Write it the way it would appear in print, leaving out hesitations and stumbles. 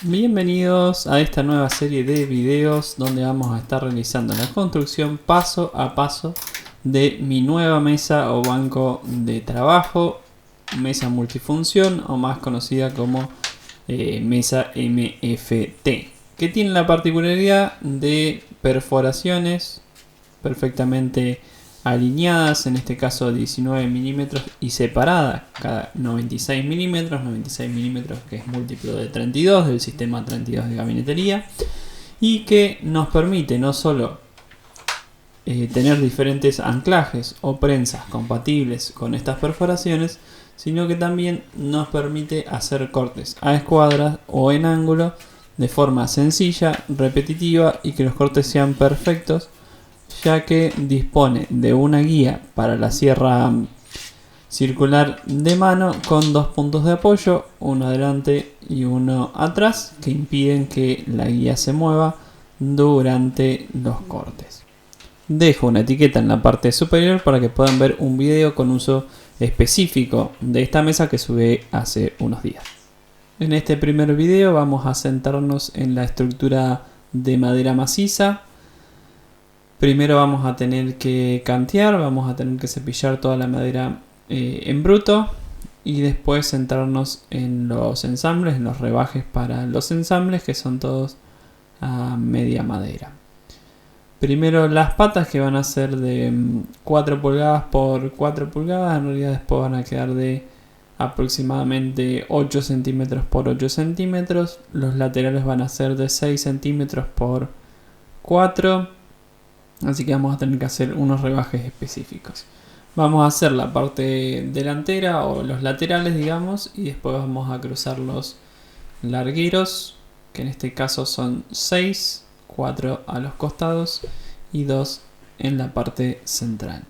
Bienvenidos a esta nueva serie de videos donde vamos a estar realizando la construcción paso a paso de mi nueva mesa o banco de trabajo, mesa multifunción o más conocida como mesa MFT, que tiene la particularidad de perforaciones perfectamente alineadas, en este caso 19 milímetros y separadas cada 96 milímetros que es múltiplo de 32 del sistema 32 de gabinetería, y que nos permite no solo tener diferentes anclajes o prensas compatibles con estas perforaciones, sino que también nos permite hacer cortes a escuadras o en ángulo de forma sencilla, repetitiva y que los cortes sean perfectos, ya que dispone de una guía para la sierra circular de mano con dos puntos de apoyo, uno adelante y uno atrás, que impiden que la guía se mueva durante los cortes. Dejo una etiqueta en la parte superior para que puedan ver un video con uso específico de esta mesa que subí hace unos días. En este primer video vamos a centrarnos en la estructura de madera maciza. Primero vamos a tener que cantear, vamos a tener que cepillar toda la madera en bruto y después centrarnos en los ensambles, en los rebajes para los ensambles, que son todos a media madera. Primero las patas, que van a ser de 4 pulgadas por 4 pulgadas, en realidad después van a quedar de aproximadamente 8 centímetros por 8 centímetros. Los laterales van a ser de 6 centímetros por 4, así que vamos a tener que hacer unos rebajes específicos. Vamos a hacer la parte delantera o los laterales, digamos, y después vamos a cruzar los largueros, que en este caso son 6, 4 a los costados y 2 en la parte central.